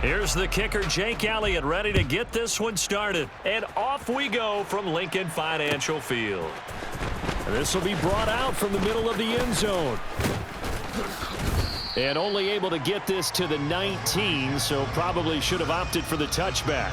Here's the kicker, Jake Elliott, ready to get this one started. And off we go from Lincoln Financial Field. This will be brought out from the middle of the end zone. And only able to get this to the 19, so probably should have opted for the touchback.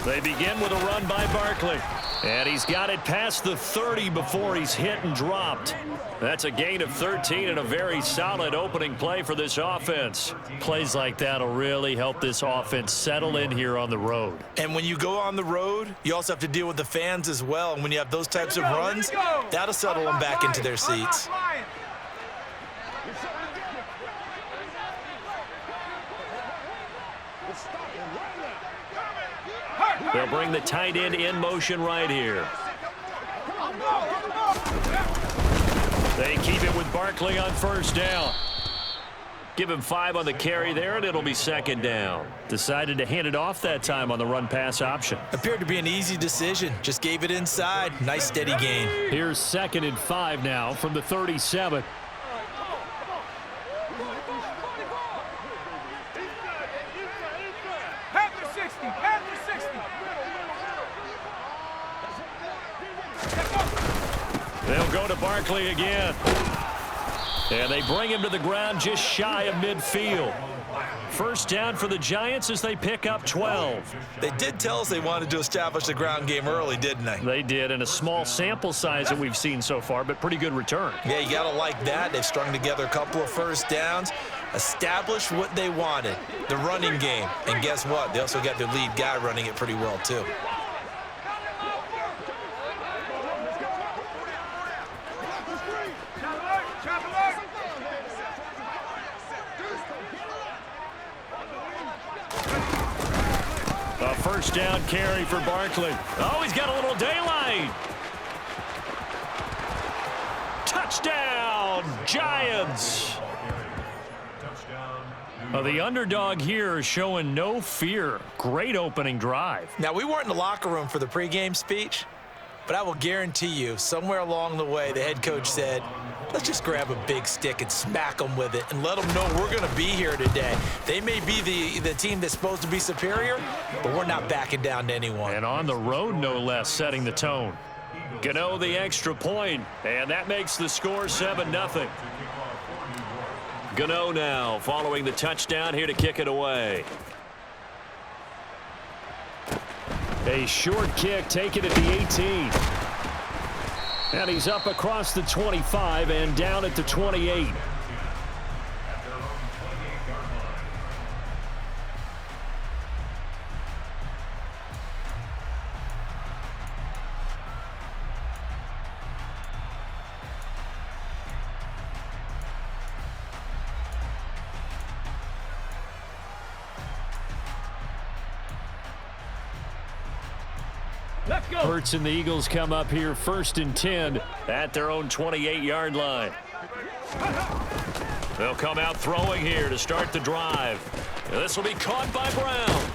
They begin with a run by Barkley. And he's got it past the 30 before he's hit and dropped. That's a gain of 13 and a very solid opening play for this offense. Plays like that will really help this offense settle in here on the road. And when you go on the road, you also have to deal with the fans as well. And when you have those types of runs, that'll settle them back into their seats. They'll bring the tight end in motion right here. They keep it with Barkley on first down. Give him 5 on the carry there, and it'll be second down. Decided to hand it off that time on the run-pass option. Appeared to be an easy decision. Just gave it inside. Nice, steady gain. Here's 2nd and 5 now from the 37. They'll go to Barkley again. And they bring him to the ground just shy of midfield. First down for the Giants as they pick up 12. They did tell us they wanted to establish the ground game early, didn't they? They did, in a small sample size that we've seen so far, but pretty good return. Yeah, you got to like that. They've strung together a couple of first downs, established what they wanted, the running game. And guess what? They also got their lead guy running it pretty well, too. A first down carry for Barkley. Oh, he's got a little daylight. Touchdown, Giants. The underdog here is showing no fear. Great opening drive. Now, we weren't in the locker room for the pregame speech, but I will guarantee you, somewhere along the way, the head coach said, let's just grab a big stick and smack them with it and let them know we're going to be here today. They may be the team that's supposed to be superior, but we're not backing down to anyone. And on the road, no less, setting the tone. Gano the extra point, and that makes the score 7-0. Gano now following the touchdown here to kick it away. A short kick taken at the 18. And he's up across the 25 and down at the 28. Hurts and the Eagles come up here 1st and 10 at their own 28-yard line. They'll come out throwing here to start the drive. This will be caught by Brown.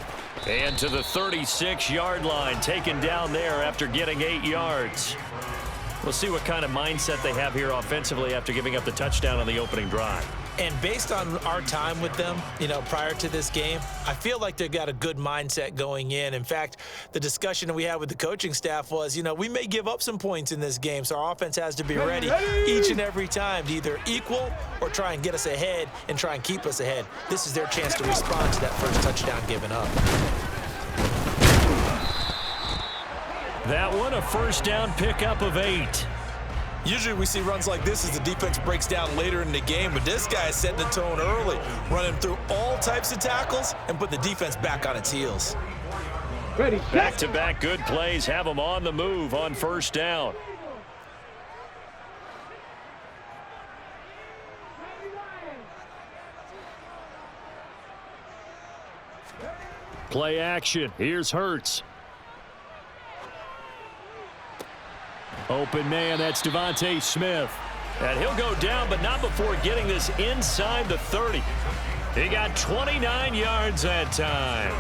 And to the 36-yard line, taken down there after getting 8 yards. We'll see what kind of mindset they have here offensively after giving up the touchdown on the opening drive. And based on our time with them, prior to this game, I feel like they've got a good mindset going in. In fact, the discussion we had with the coaching staff was, we may give up some points in this game, so our offense has to be ready each and every time to either equal or try and get us ahead and try and keep us ahead. This is their chance to respond to that first touchdown given up. That one, a first down pickup of 8. Usually we see runs like this as the defense breaks down later in the game, but this guy is setting the tone early, running through all types of tackles and put the defense back on its heels. Back-to-back good plays have them on the move on first down. Play action. Here's Hurts. Open man, that's Devontae Smith. And he'll go down, but not before getting this inside the 30. He got 29 yards that time.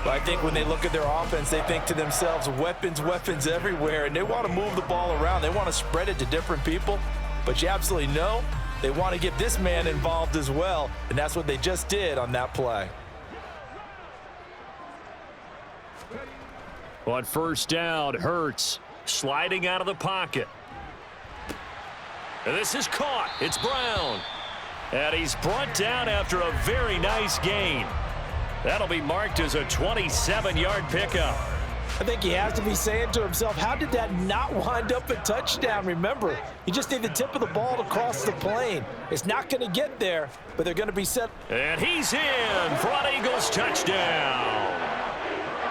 Well, I think when they look at their offense, they think to themselves, weapons, weapons everywhere, and they want to move the ball around. They want to spread it to different people, but you absolutely know they want to get this man involved as well, and that's what they just did on that play. On first down, Hurts sliding out of the pocket. And this is caught. It's Brown. And he's brought down after a very nice gain. That'll be marked as a 27-yard pickup. I think he has to be saying to himself, how did that not wind up a touchdown? Remember, you just need the tip of the ball to cross the plane. It's not going to get there, but they're going to be set. And he's in for an Eagles touchdown.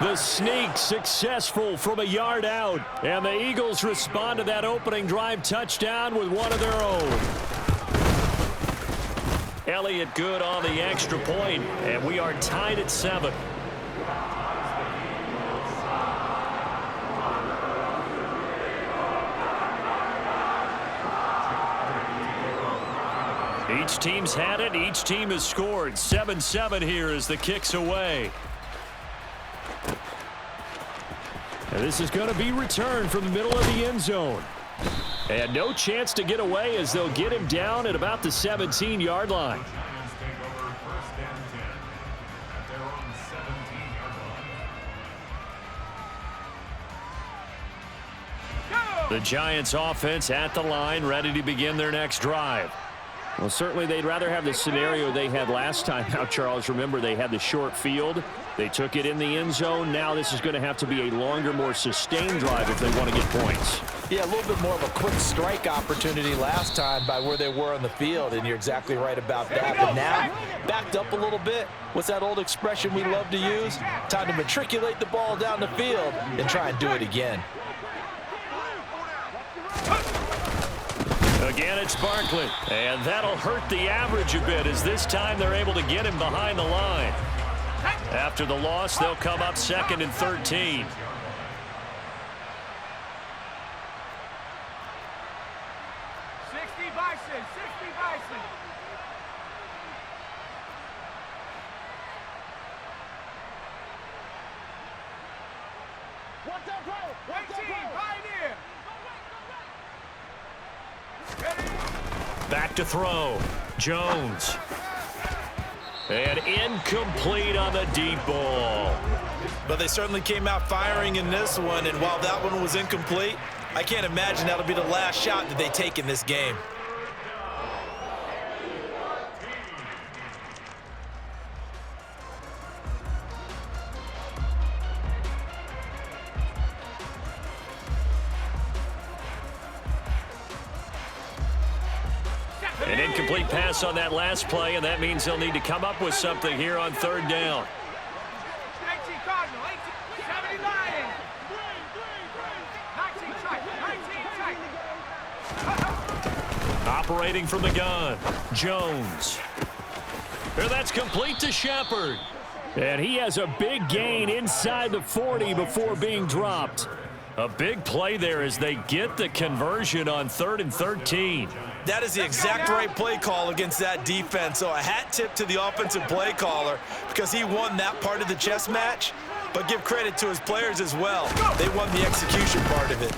The sneak successful from a yard out. And the Eagles respond to that opening drive touchdown with one of their own. Elliott good on the extra point, and we are tied at 7. Each team's had it. Each team has scored. 7-7 here as the kick's away. And this is going to be returned from the middle of the end zone. And no chance to get away as they'll get him down at about the 17-yard line. The Giants offense at the line, ready to begin their next drive. Well, certainly they'd rather have the scenario they had last time. Now, Charles, remember they had the short field. They took it in the end zone. Now this is going to have to be a longer, more sustained drive if they want to get points. Yeah, a little bit more of a quick strike opportunity last time by where they were on the field, and you're exactly right about that. But now, backed up a little bit. What's that old expression we love to use? Time to matriculate the ball down the field and try and do it again. Again, it's Barkley, and that'll hurt the average a bit as this time they're able to get him behind the line. After the loss, they'll come up 2nd and 13. Back to throw. Jones. And incomplete on the deep ball. But they certainly came out firing in this one, and while that one was incomplete, I can't imagine that'll be the last shot that they take in this game. An incomplete pass on that last play, and that means they'll need to come up with something here on 3rd down. Operating from the gun, Jones. And that's complete to Shepard. And he has a big gain inside the 40 before being dropped. A big play there as they get the conversion on 3rd and 13. That is the exact right play call against that defense. So a hat tip to the offensive play caller because he won that part of the chess match. But give credit to his players as well. They won the execution part of it.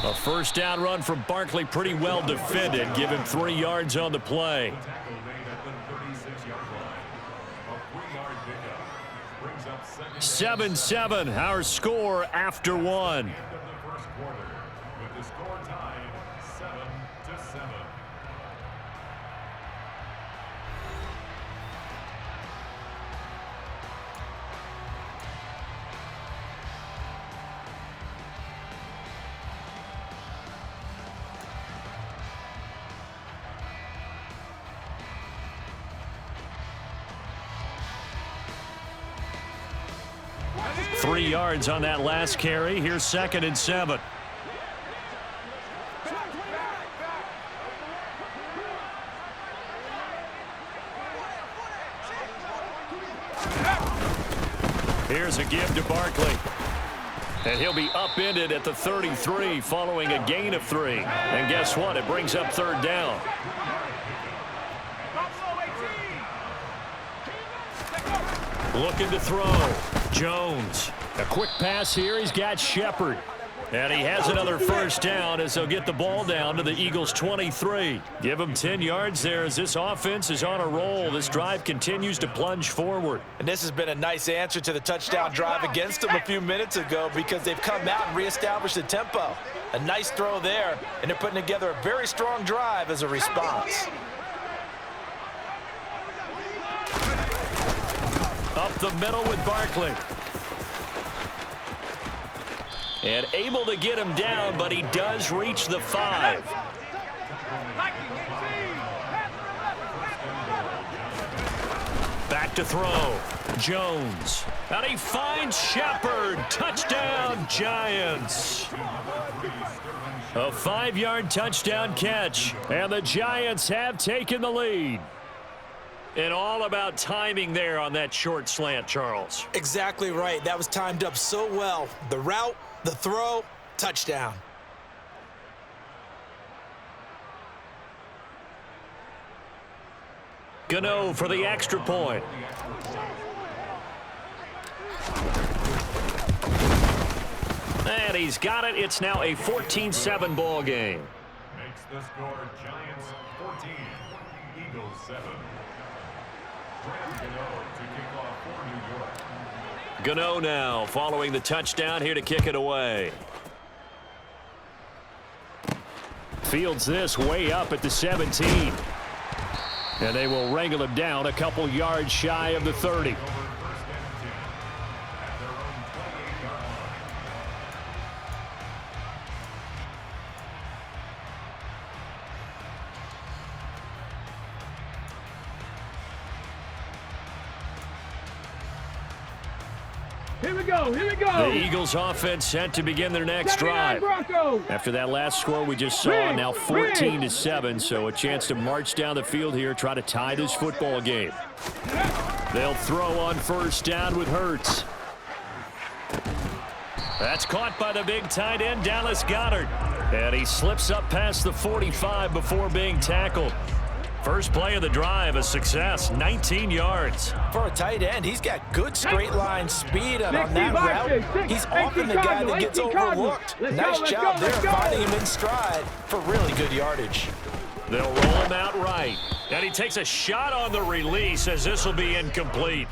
A first down run from Barkley, pretty well defended. Give him 3 yards on the play. 7-7, our score after 1. 3 yards on that last carry. Here's 2nd and 7. Here's a give to Barkley. And he'll be upended at the 33 following a gain of 3. And guess what? It brings up 3rd down. Looking to throw. Jones. A quick pass here. He's got Shepard. And he has another 1st down as they'll get the ball down to the Eagles' 23. Give them 10 yards there as this offense is on a roll. This drive continues to plunge forward. And this has been a nice answer to the touchdown drive against them a few minutes ago because they've come out and reestablished the tempo. A nice throw there, and they're putting together a very strong drive as a response. Up the middle with Barkley. And able to get him down, but he does reach the 5. Back to throw. Jones. And he finds Shepard. Touchdown, Giants. A 5-yard touchdown catch. And the Giants have taken the lead. And all about timing there on that short slant, Charles. Exactly right. That was timed up so well. The route, the throw, touchdown. Gano for the extra point. And he's got it. It's now a 14-7 ball game. Makes the score Giants 14, Eagles 7. Gano now following the touchdown here to kick it away. Fields this way up at the 17. And they will wrangle him down a couple yards shy of the 30. Here we go. The Eagles offense set to begin their next drive. After that last score we just saw, now 14-7, so a chance to march down the field here, try to tie this football game. They'll throw on 1st down with Hurts. That's caught by the big tight end, Dallas Goedert. And he slips up past the 45 before being tackled. First play of the drive, a success, 19 yards. For a tight end, he's got good straight line speed, and on that route, he's often the guy that gets overlooked. Nice job there finding him in stride for really good yardage. They'll roll him out right. And he takes a shot on the release as this will be incomplete.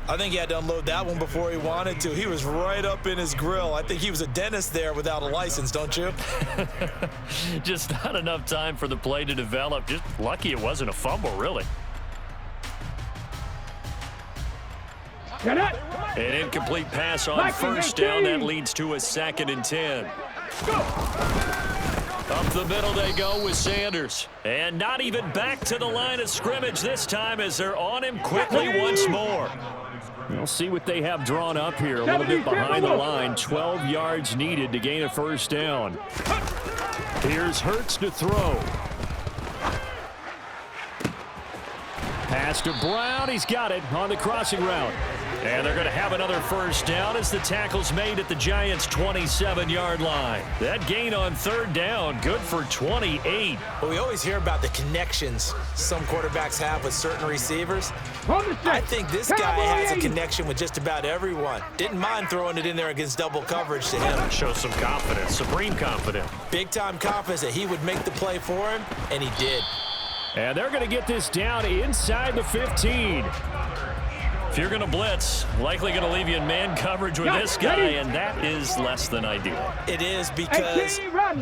I think he had to unload that one before he wanted to. He was right up in his grill. I think he was a dentist there without a license, don't you? Just not enough time for the play to develop. Just lucky it wasn't a fumble, really. An incomplete pass on 1st down. That leads to a 2nd and 10. Up the middle they go with Sanders. And not even back to the line of scrimmage this time as they're on him quickly once more. We'll see what they have drawn up here. A little bit behind the line. 12 yards needed to gain a 1st down. Here's Hurts to throw. Pass to Brown. He's got it on the crossing route. And they're going to have another 1st down as the tackle's made at the Giants' 27-yard line. That gain on 3rd down, good for 28. Well, we always hear about the connections some quarterbacks have with certain receivers. I think this guy has a connection with just about everyone. Didn't mind throwing it in there against double coverage to him. Shows some confidence, supreme confidence. Big-time confidence that he would make the play for him, and he did. And they're going to get this down inside the 15. If you're going to blitz, likely going to leave you in man coverage with this guy, and that is less than ideal. It is because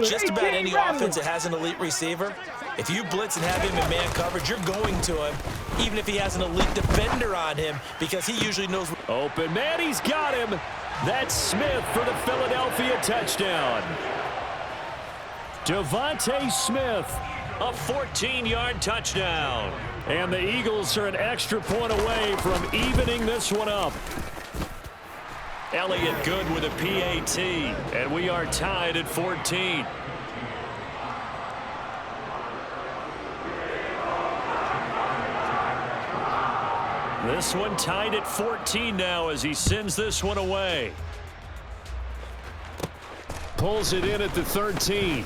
just about any offense that has an elite receiver, if you blitz and have him in man coverage, you're going to him, even if he has an elite defender on him, because he usually knows. Open man, he's got him. That's Smith for the Philadelphia touchdown. Devontae Smith, a 14-yard touchdown. And the Eagles are an extra point away from evening this one up. Elliott good with a PAT, and we are tied at 14. This one tied at 14 now as he sends this one away. Pulls it in at the 13.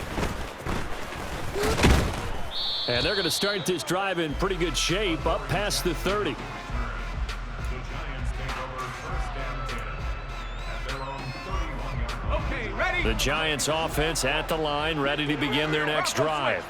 And they're going to start this drive in pretty good shape up past the 30. The Giants offense at the line, ready to begin their next drive.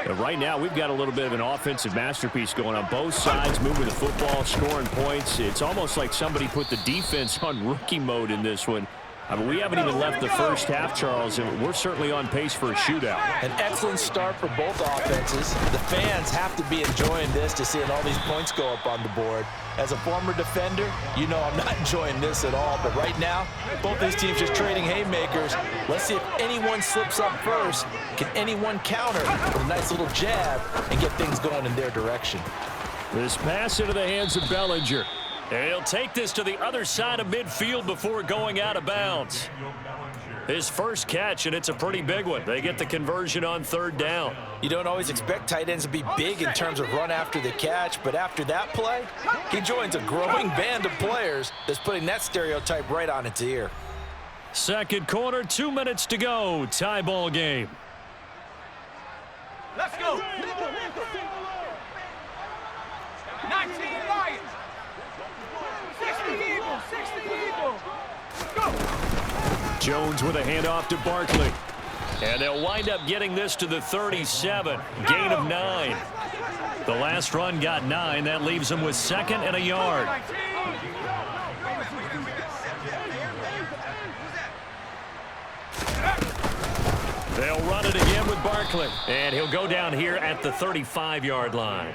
And right now, we've got a little bit of an offensive masterpiece going on both sides, moving the football, scoring points. It's almost like somebody put the defense on rookie mode in this one. I mean, we haven't even left the first half, Charles, and we're certainly on pace for a shootout. An excellent start for both offenses. The fans have to be enjoying this to seeing all these points go up on the board. As a former defender, you know I'm not enjoying this at all. But right now, both these teams just trading haymakers. Let's see if anyone slips up first. Can anyone counter with a nice little jab and get things going in their direction? This pass into the hands of Bellinger. And he'll take this to the other side of midfield before going out of bounds. His first catch, and it's a pretty big one. They get the conversion on third down. You don't always expect tight ends to be big in terms of run after the catch, but after that play, he joins a growing band of players that's putting that stereotype right on its ear. Second quarter, 2 minutes to go. Tie ball game. Let's go. 19 Lions. 60 Eagles. 60 Eagles. Go. Jones with a handoff to Barkley. And they'll wind up getting this to the 37. Gain of 9. The last run got 9. That leaves them with second and a yard. They'll run it again with Barkley. And he'll go down here at the 35-yard line.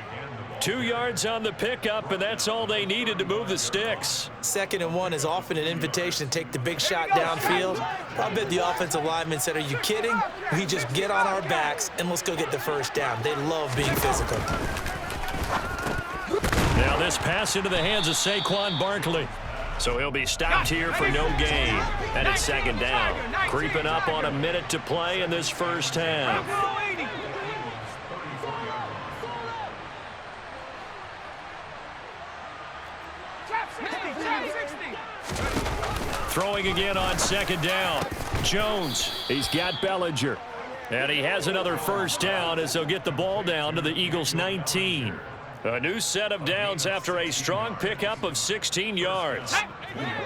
2 yards on the pickup, and that's all they needed to move the sticks. 2nd and 1 is often an invitation to take the big shot downfield. I bet the offensive lineman said, are you kidding? We just get on our backs and let's go get the first down. They love being physical. Now this pass into the hands of Saquon Barkley. So he'll be stopped here for no gain. And it's second down. Creeping up on a minute to play in this first half. Throwing again on second down. Jones, he's got Bellinger. And he has another first down as they'll get the ball down to the Eagles' 19. A new set of downs after a strong pickup of 16 yards.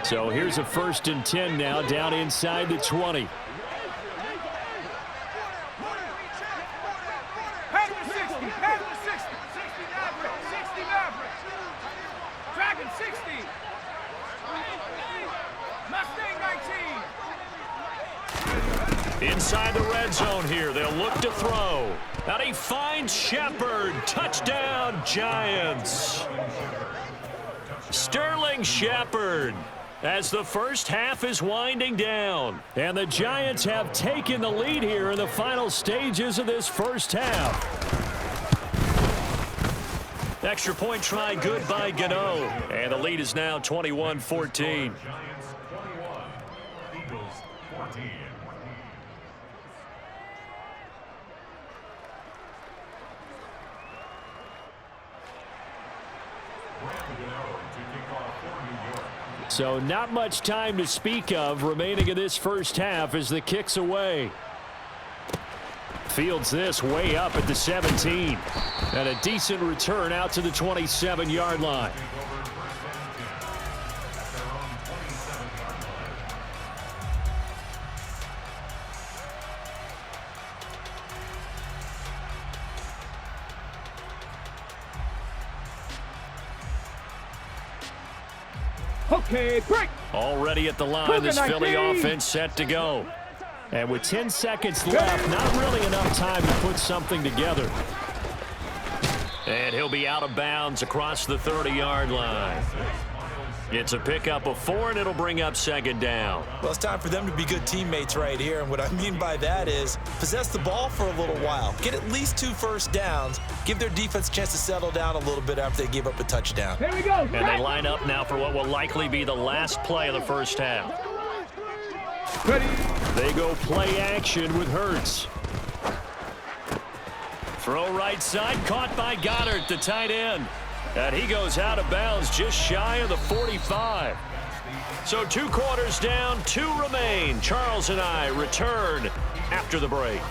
So here's a 1st and 10 now down inside the 20. Inside the red zone here, they'll look to throw. And he finds Shepard. Touchdown, Giants. Sterling Shepard as the first half is winding down. And the Giants have taken the lead here in the final stages of this first half. Extra point try good by Gano. And the lead is now 21-14. Giants 21, Eagles 14. So not much time to speak of remaining in this first half as the kick's away. Fields this way up at the 17. And a decent return out to the 27-yard line. Okay, break. Already at the line, this Philly offense set to go. And with 10 seconds left, not really enough time to put something together. And he'll be out of bounds across the 30-yard line. It's a pickup of 4, and it'll bring up second down. Well, it's time for them to be good teammates right here, and what I mean by that is possess the ball for a little while, get at least 2 first downs, give their defense a chance to settle down a little bit after they give up a touchdown. Here we go. And they line up now for what will likely be the last play of the first half. Ready. They go play action with Hurts. Throw right side, caught by Goddard, the tight end. And he goes out of bounds just shy of the 45. So 2 quarters down, 2 remain. Charles and I return after the break.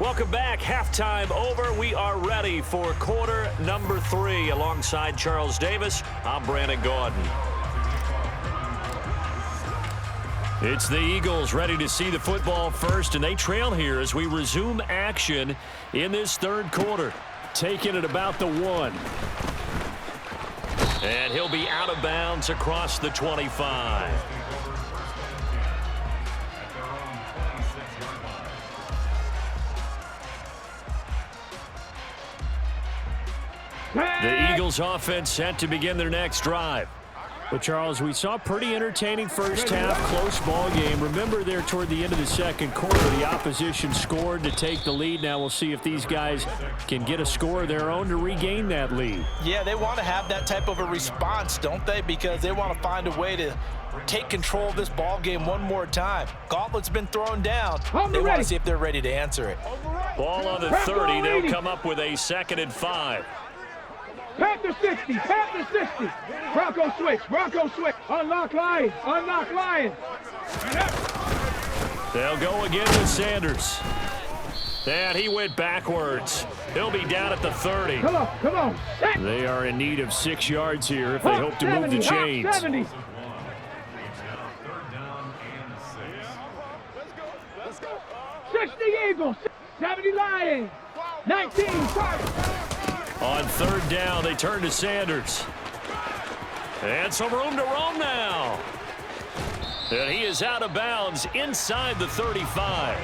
Welcome back. Halftime over. We are ready for quarter number 3. Alongside Charles Davis, I'm Brandon Gaudin. It's the Eagles ready to see the football first, and they trail here as we resume action in this third quarter. Taking it about the 1. And he'll be out of bounds across the 25. The Eagles offense set to begin their next drive. But, Charles, we saw a pretty entertaining first half, close ball game. Remember there toward the end of the second quarter, the opposition scored to take the lead. Now we'll see if these guys can get a score of their own to regain that lead. Yeah, they want to have that type of a response, don't they? Because they want to find a way to take control of this ball game one more time. Gauntlet's been thrown down. They want to see if they're ready to answer it. Ball on the 30. They'll come up with a 2nd and 5. Panther 60, Panther 60. Bronco switch, Bronco switch. Unlock Lions, unlock Lions. They'll go again with Sanders. And he went backwards. He'll be down at the 30. Come on, come on. Set. They are in need of 6 yards here if they hope to move the chains. 70. Third down and 6. 60 Eagles, 70 Lions, 19 Chargers. On third down, they turn to Sanders. And some room to roam now. And he is out of bounds inside the 35.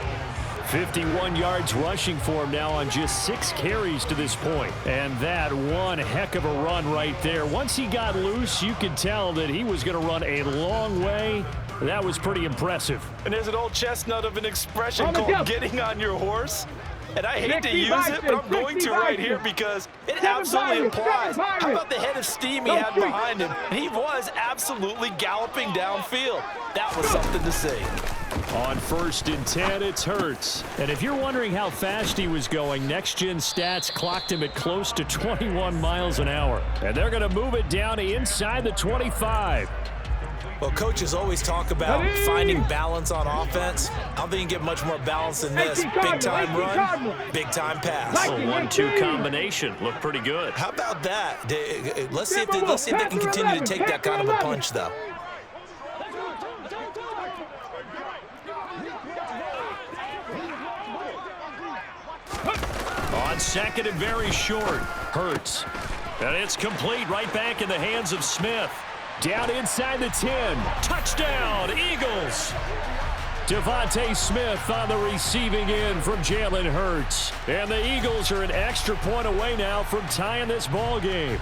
51 yards rushing for him now on just 6 carries to this point. And that one heck of a run right there. Once he got loose, you could tell that he was going to run a long way. That was pretty impressive. And there's an old chestnut of an expression called getting on your horse. And I hate to use it, but I'm going to right here because it absolutely applies. How about the head of steam he had behind him? And he was absolutely galloping downfield. That was something to see. On 1st and 10, it's Hurts. And if you're wondering how fast he was going, Next Gen Stats clocked him at close to 21 miles an hour. And they're going to move it down inside the 25. Well, coaches always talk about finding balance on offense. I don't think you can get much more balance than this. Big-time run, big-time pass. A 1-2 combination. Looked pretty good. How about that? Let's see if they can continue to take that kind of a punch, though. On 2nd and very short, Hurts. And it's complete right back in the hands of Smith. Down inside the 10. Touchdown, Eagles. Devontae Smith on the receiving end from Jalen Hurts. And the Eagles are an extra point away now from tying this ball game.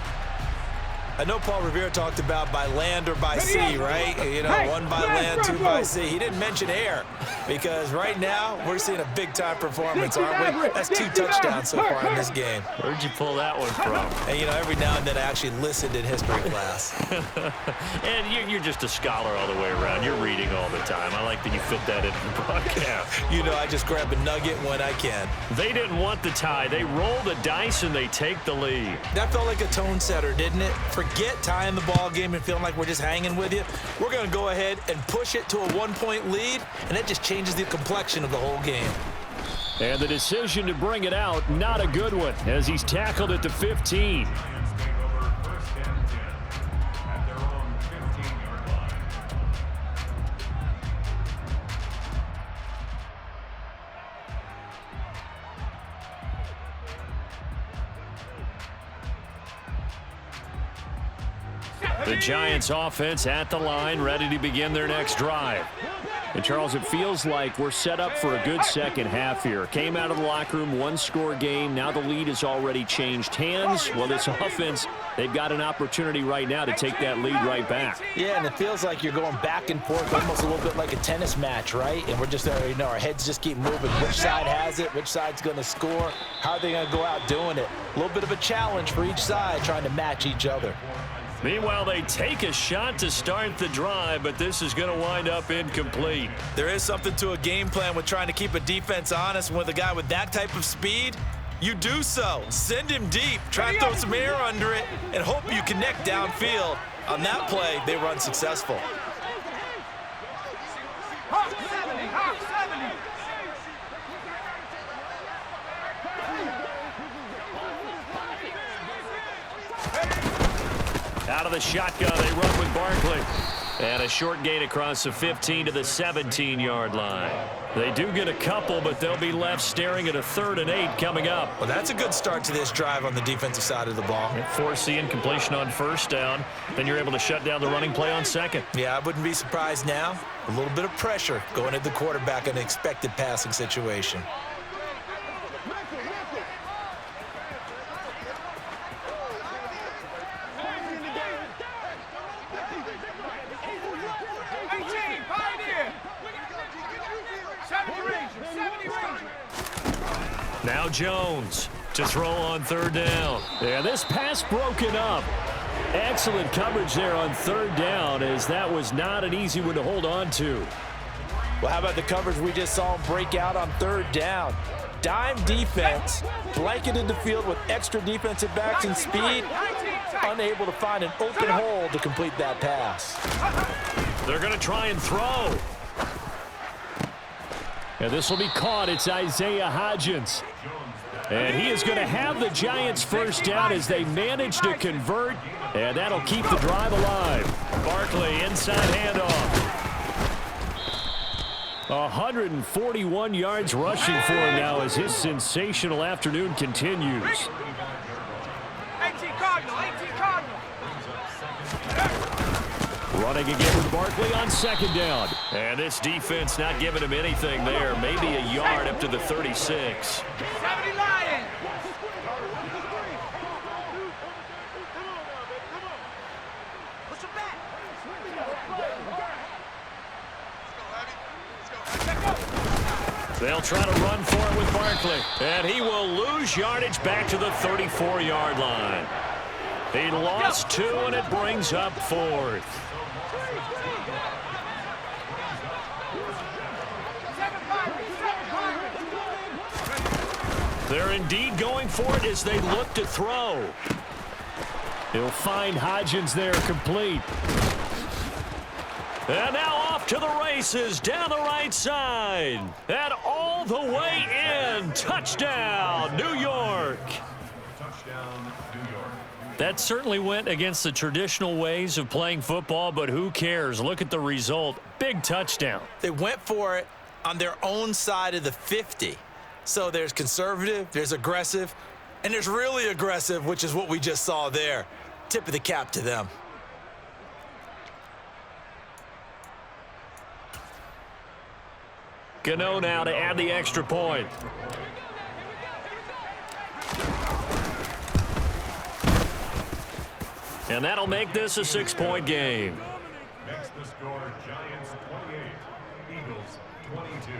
I know Paul Revere talked about by land or by sea, right? You know, 1 by land, 2 by sea. He didn't mention air because right now we're seeing a big-time performance, aren't we? That's 2 touchdowns so far in this game. Where'd you pull that one from? And, you know, every now and then I actually listened in history class. And you're just a scholar all the way around. You're reading all the time. I like that you fit that into the broadcast. You know, I just grab a nugget when I can. They didn't want the tie. They roll the dice and they take the lead. That felt like a tone setter, didn't it? Forget tying the ball game and feeling like we're just hanging with you. We're going to go ahead and push it to a 1-point lead, and that just changes the complexion of the whole game. And the decision to bring it out, not a good one, as he's tackled at the 15. The Giants offense at the line, ready to begin their next drive. And, Charles, it feels like we're set up for a good second half here. Came out of the locker room, one-score game. Now the lead has already changed hands. Well, this offense, they've got an opportunity right now to take that lead right back. Yeah, and it feels like you're going back and forth, almost a little bit like a tennis match, right? And we're just, our heads just keep moving. Which side has it? Which side's going to score? How are they going to go out doing it? A little bit of a challenge for each side, trying to match each other. Meanwhile, they take a shot to start the drive, but this is going to wind up incomplete. There is something to a game plan with trying to keep a defense honest. With a guy with that type of speed, you do so. Send him deep. Try and throw some air under it and hope you connect downfield. On that play, they were unsuccessful. Hawk 70, Hawk 70. Out of the shotgun, they run with Barkley. And a short gain across the 15 to the 17-yard line. They do get a couple, but they'll be left staring at a 3rd and 8 coming up. Well, that's a good start to this drive on the defensive side of the ball. Force the incompletion on first down. Then you're able to shut down the running play on second. Yeah, I wouldn't be surprised now. A little bit of pressure going at the quarterback in an expected passing situation. Now Jones to throw on 3rd down. And this pass broken up. Excellent coverage there on 3rd down, as that was not an easy one to hold on to. Well, how about the coverage we just saw break out on 3rd down? Dime defense, blanketed the field with extra defensive backs and speed, unable to find an open hole to complete that pass. They're going to try and throw. And this will be caught. It's Isaiah Hodgins. And he is going to have the Giants first down as they manage to convert. And that'll keep the drive alive. Barkley inside handoff. 141 yards rushing for him now as his sensational afternoon continues. 18 Cardinal, 18 Cardinal. Running again with Barkley on 2nd down. And this defense not giving him anything there. Maybe a yard up to the 36. 70 Lions. Push him back. They'll try to run for it with Barkley. And he will lose yardage back to the 34-yard line. He lost 2, and it brings up 4th. They're indeed going for it as they look to throw. He'll find Hodgins there complete. And now off to the races down the right side. And all the way in. Touchdown, New York. Touchdown, New York. That certainly went against the traditional ways of playing football, but who cares? Look at the result. Big touchdown. They went for it on their own side of the 50. So there's conservative, there's aggressive, and there's really aggressive, which is what we just saw there. Tip of the cap to them. Gano now to add the extra point. And that'll make this a 6-point game. Next the score, Giants 28, Eagles 22.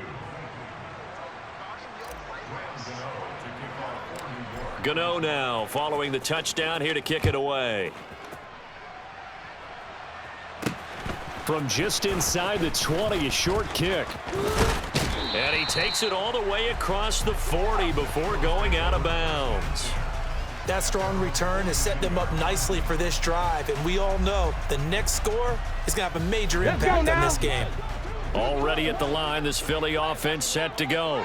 Gano now following the touchdown here to kick it away. From just inside the 20, a short kick. And he takes it all the way across the 40 before going out of bounds. That strong return has set them up nicely for this drive, and we all know the next score is going to have a major impact on this game. Already at the line, this Philly offense set to go.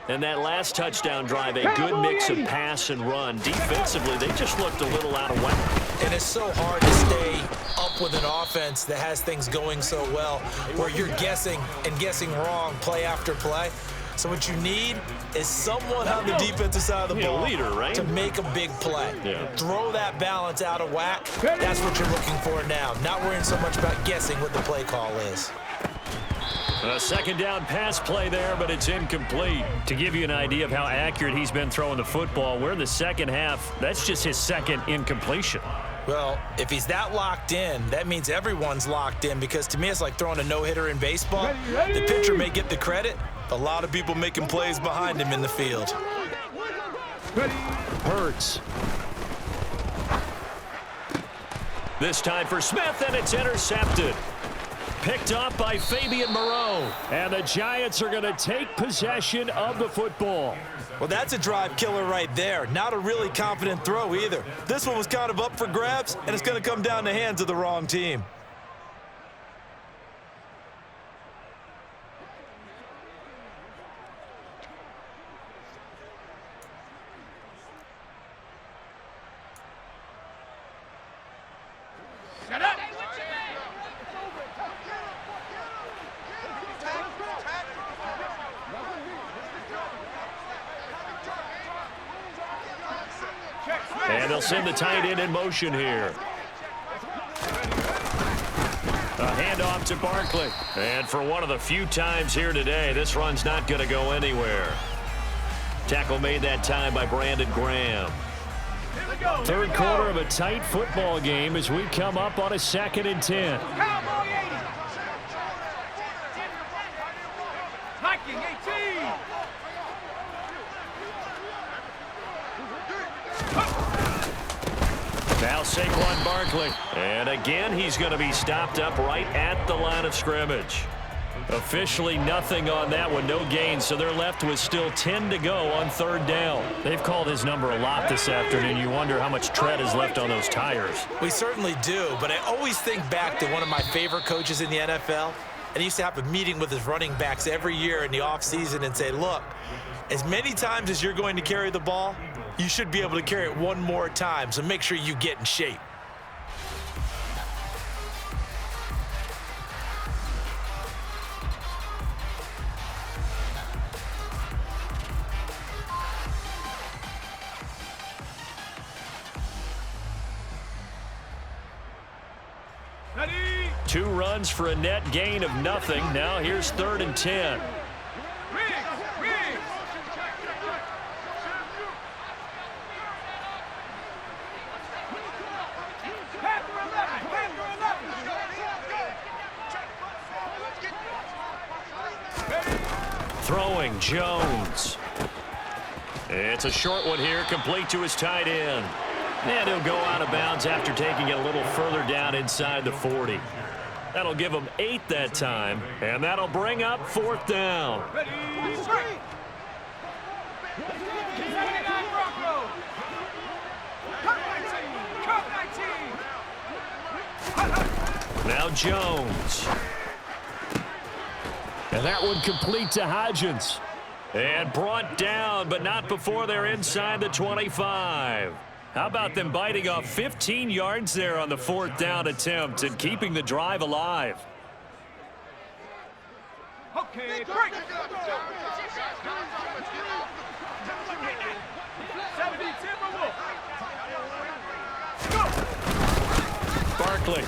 And that last touchdown drive, a good mix of pass and run. Defensively, they just looked a little out of whack. And it's so hard to stay up with an offense that has things going so well, where you're guessing and guessing wrong play after play. So what you need is someone on the defensive side of the ball leader, right? to make a big play. Yeah. Throw that balance out of whack. That's what you're looking for now. Not worrying so much about guessing what the play call is. A second down pass play there, but it's incomplete. To give you an idea of how accurate he's been throwing the football, we're in the second half. That's just his second incompletion. Well, if he's that locked in, that means everyone's locked in, because to me it's like throwing a no-hitter in baseball. The pitcher may get the credit, a lot of people making plays behind him in the field. Hurts. This time for Smith, and it's intercepted. Picked off by Fabian Moreau. And the Giants are going to take possession of the football. Well, that's a drive killer right there. Not a really confident throw either. This one was kind of up for grabs, and it's going to come down the hands of the wrong team. And they'll send the tight end in motion here. A handoff to Barkley. And for one of the few times here today, this run's not going to go anywhere. Tackle made that time by Brandon Graham. Third quarter of a tight football game as we come up on a 2nd and 10. Hiking 18. Now Saquon Barkley. And again, he's going to be stopped up right at the line of scrimmage. Officially nothing on that one, no gain, so they're left with still 10 to go on 3rd down. They've called his number a lot this afternoon. You wonder how much tread is left on those tires. We certainly do, but I always think back to one of my favorite coaches in the NFL. And he used to have a meeting with his running backs every year in the offseason and say, look, as many times as you're going to carry the ball, you should be able to carry it one more time, so make sure you get in shape. Ready? 2 runs for a net gain of nothing. Now here's 3rd and 10. Riggs! Throwing Jones. It's a short one here, complete to his tight end. And he'll go out of bounds after taking it a little further down inside the 40. That'll give him 8 that time, and that'll bring up 4th down. Ready? Straight! 79 Broncos! Cut 19! Cut 19! Now Jones. And that one complete to Hodgins. And brought down, but not before they're inside the 25. How about them biting off 15 yards there on the 4th down attempt and keeping the drive alive? Okay, break! 70 Timberwolves! Go! Barkley.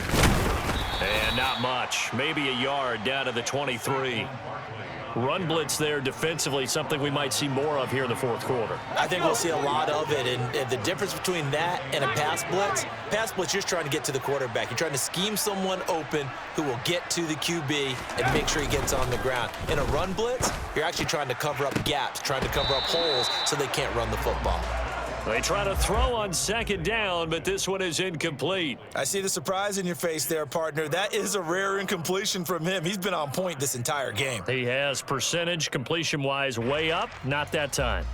And not much. Maybe a yard down to the 23. Run blitz there defensively, something we might see more of here in the 4th quarter. I think we'll see a lot of it, and the difference between that and a pass blitz, you're just trying to get to the quarterback. You're trying to scheme someone open who will get to the QB and make sure he gets on the ground. In a run blitz, you're actually trying to cover up gaps, trying to cover up holes so they can't run the football. They try to throw on 2nd down, but this one is incomplete. I see the surprise in your face there, partner. That is a rare incompletion from him. He's been on point this entire game. He has percentage completion-wise way up, not that time.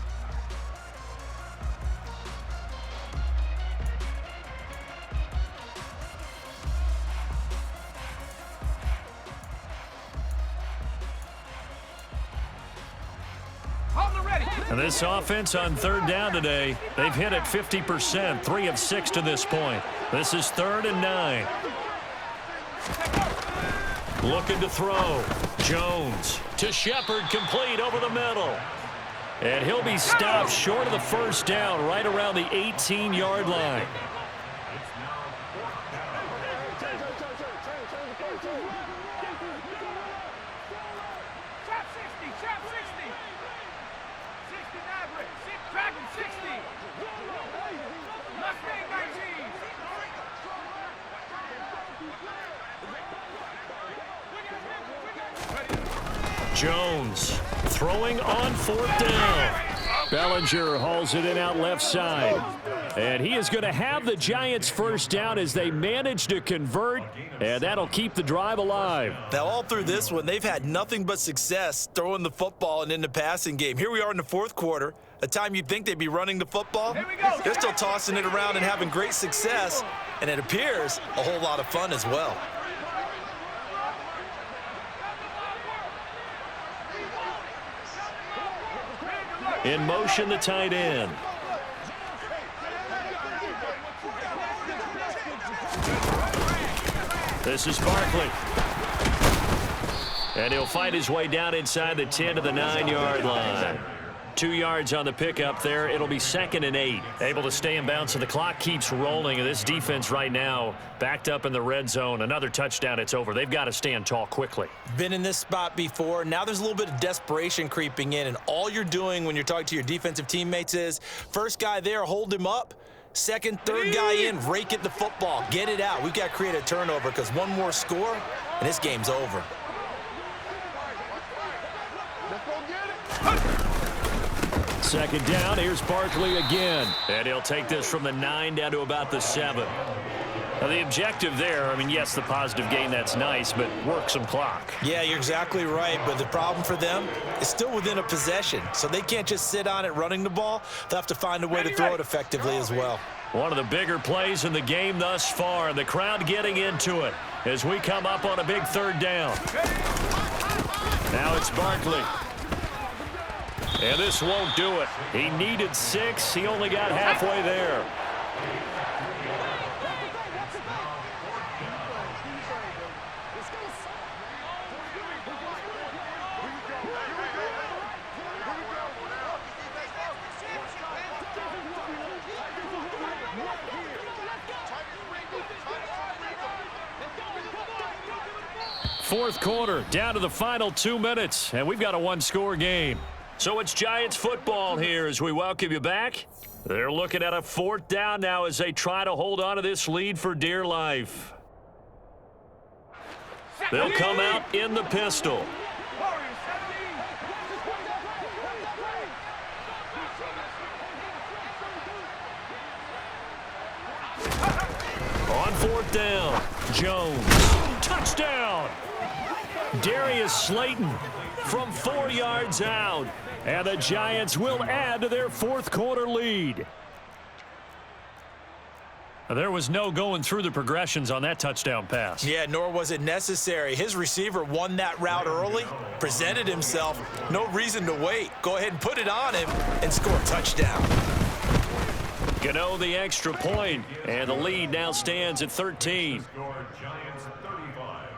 And this offense on 3rd down today, they've hit it 50%, 3 of 6 to this point. This is 3rd and 9. Looking to throw. Jones to Shepard, complete over the middle. And he'll be stopped short of the first down, right around the 18-yard line. Jones throwing on 4th down. Bellinger hauls it in out left side. And he is going to have the Giants first down as they manage to convert, and that'll keep the drive alive. Now, all through this one, they've had nothing but success throwing the football and in the passing game. Here we are in the 4th quarter, a time you'd think they'd be running the football. They're still tossing it around and having great success, and it appears a whole lot of fun as well. In motion, the tight end. This is Barkley. And he'll fight his way down inside the 10 to the 9-yard line. 2 yards on the pickup there. It'll be 2nd and 8. Able to stay in bounds, so the clock keeps rolling. And this defense right now backed up in the red zone. Another touchdown, it's over. They've got to stand tall quickly. Been in this spot before. Now there's a little bit of desperation creeping in. And all you're doing when you're talking to your defensive teammates is, first guy there, hold him up. Second, third guy in, rake at the football. Get it out. We've got to create a turnover because one more score, and this game's over. Second down, here's Barkley again. And he'll take this from the 9 down to about the 7. Now the objective there, I mean, yes, the positive gain, that's nice, but work some clock. Yeah, you're exactly right, but the problem for them is still within a possession, so they can't just sit on it running the ball. They'll have to find a way to throw it effectively as well. One of the bigger plays in the game thus far, and the crowd getting into it as we come up on a big 3rd down. Now it's Barkley. And this won't do it. He needed 6. He only got halfway there. Fourth quarter, down to the final 2 minutes, and we've got a 1-score game. So it's Giants football here as we welcome you back. They're looking at a 4th down now as they try to hold on to this lead for dear life. They'll come out in the pistol. On 4th down, Jones, touchdown. Darius Slayton from 4 yards out. And the Giants will add to their 4th quarter lead. There was no going through the progressions on that touchdown pass. Yeah, nor was it necessary. His receiver won that route early, presented himself. No reason to wait. Go ahead and put it on him and score a touchdown. Gano the extra point, and the lead now stands at 13. Score Giants 35,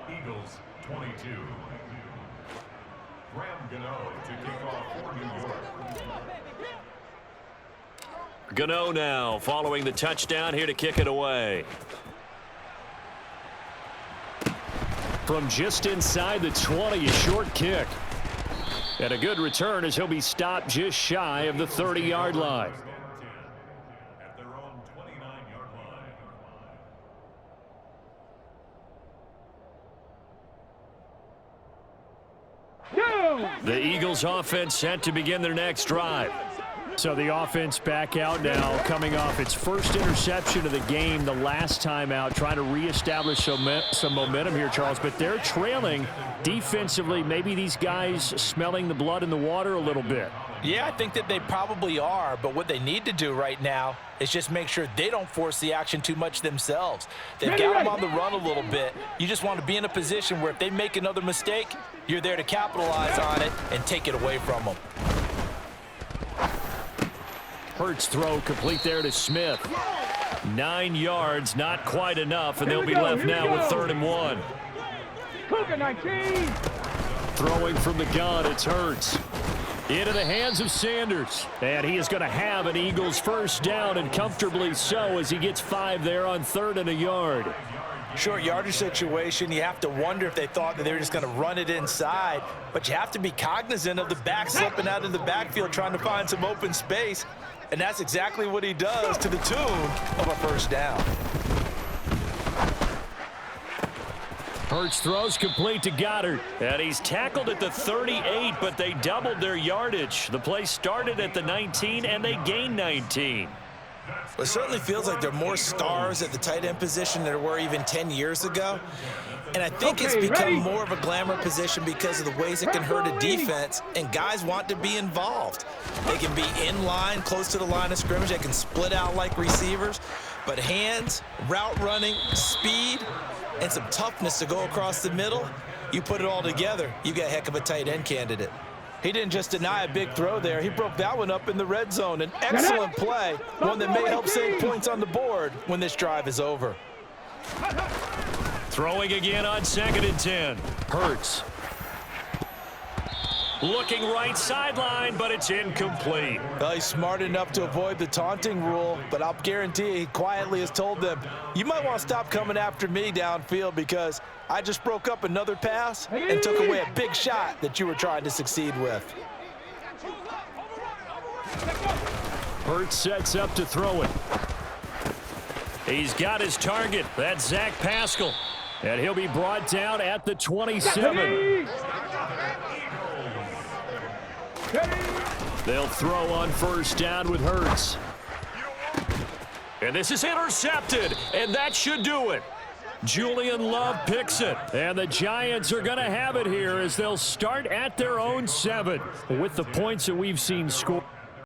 Eagles 22. Graham Gano to kick off for New York. Gano now following the touchdown, here to kick it away. From just inside the 20, a short kick. And a good return as he'll be stopped just shy of the 30-yard line. At their own 29-yard line. The Eagles offense set to begin their next drive. So the offense back out now, coming off its first interception of the game the last time out, trying to reestablish some momentum here, Charles. But they're trailing defensively. Maybe these guys smelling the blood in the water a little bit. Yeah, I think that they probably are, but what they need to do right now is just make sure they don't force the action too much themselves. They've got them on the run a little bit. You just want to be in a position where if they make another mistake, you're there to capitalize on it and take it away from them. Hurts throw complete there to Smith. 9 yards, not quite enough, and they'll be left now with 3rd and 1. Cougar 19. Throwing from the gun, it's Hurts. Into the hands of Sanders. And he is going to have an Eagles first down, and comfortably so, as he gets 5 there on 3rd and a yard. Short yardage situation, you have to wonder if they thought that they were just going to run it inside. But you have to be cognizant of the back slipping out of the backfield trying to find some open space. And that's exactly what he does, to the tune of a first down. Hurts throws complete to Goddard. And he's tackled at the 38, but they doubled their yardage. The play started at the 19, and they gained 19. It certainly feels like there are more stars at the tight end position than there were even 10 years ago. And I think it's become more of a glamour position because of the ways it can hurt a defense, and guys want to be involved. They can be in line, close to the line of scrimmage. They can split out like receivers. But hands, route running, speed, and some toughness to go across the middle, you put it all together, you got a heck of a tight end candidate. He didn't just deny a big throw there. He broke that one up in the red zone. An excellent play, one that may help save points on the board when this drive is over. Throwing again on 2nd and 10. Hurts. Looking right sideline, but it's incomplete. Well, he's smart enough to avoid the taunting rule, but I'll guarantee you, he quietly has told them, you might want to stop coming after me downfield because I just broke up another pass and took away a big shot that you were trying to succeed with. Hurts sets up to throw it. He's got his target. That's Zach Pascal. And he'll be brought down at the 27. They'll throw on first down with Hurts. And this is intercepted, and that should do it. Julian Love picks it, and the Giants are going to have it here as they'll start at their own 7 with the points that we've seen scored.